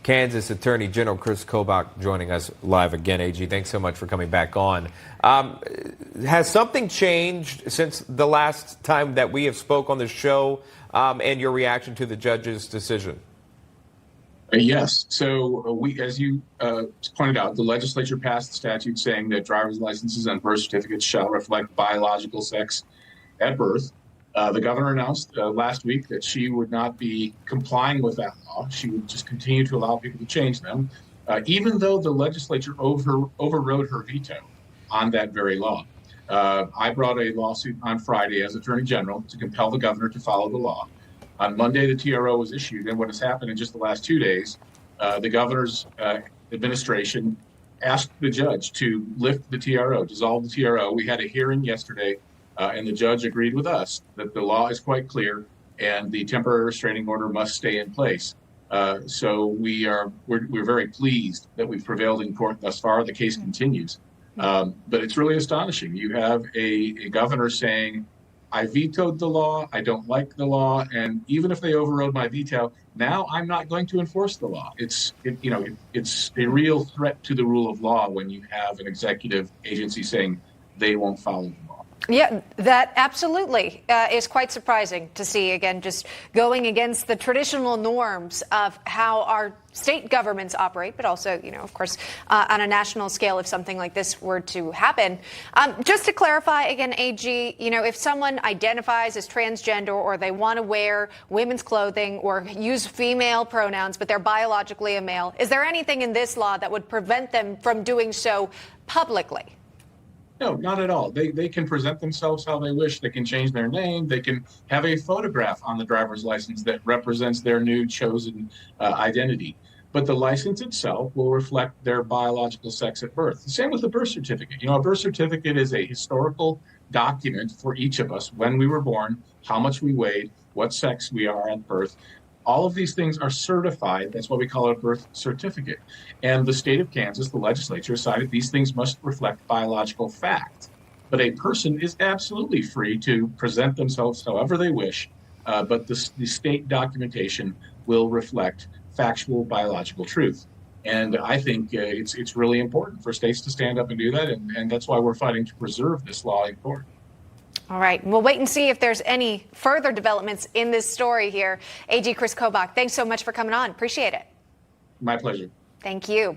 Kansas Attorney General Kris Kobach joining us live again. AG, thanks so much for coming back on. Has something changed since the last time that we have spoke on the show and your reaction to the judge's decision? Yes. So as you pointed out, the legislature passed a statute saying that driver's licenses and birth certificates shall reflect biological sex at birth. The governor announced last week that she would not be complying with that law. She would just continue to allow people to change them, even though the legislature overrode her veto on that very law. I brought a lawsuit on Friday as Attorney General to compel the governor to follow the law. On Monday, the TRO was issued, and what has happened in just the last 2 days, the governor's administration asked the judge to lift the TRO, dissolve the TRO. We had a hearing yesterday, and the judge agreed with us that the law is quite clear and the temporary restraining order must stay in place. So we're very pleased that we've prevailed in court thus far. The case continues, but it's really astonishing. You have a governor saying, I vetoed the law, I don't like the law, and even if they overrode my veto, now I'm not going to enforce the law. It's a real threat to the rule of law when you have an executive agency saying they won't follow the law. Yeah, that absolutely is quite surprising to see, again, just going against the traditional norms of how our state governments operate, but also, of course, on a national scale, if something like this were to happen. Just to clarify again, AG, if someone identifies as transgender or they want to wear women's clothing or use female pronouns, but they're biologically a male, is there anything in this law that would prevent them from doing so publicly? No, not at all. They can present themselves how they wish. They can change their name. They can have a photograph on the driver's license that represents their new chosen identity. But the license itself will reflect their biological sex at birth. The same with the birth certificate. A birth certificate is a historical document for each of us: when we were born, how much we weighed, what sex we are at birth. All of these things are certified. That's why we call it a birth certificate. And the state of Kansas, the legislature, decided these things must reflect biological fact. But a person is absolutely free to present themselves however they wish, but the state documentation will reflect factual biological truth. And I think it's really important for states to stand up and do that, and that's why we're fighting to preserve this law in court. All right. We'll wait and see if there's any further developments in this story here. AG Kris Kobach, thanks so much for coming on. Appreciate it. My pleasure. Thank you.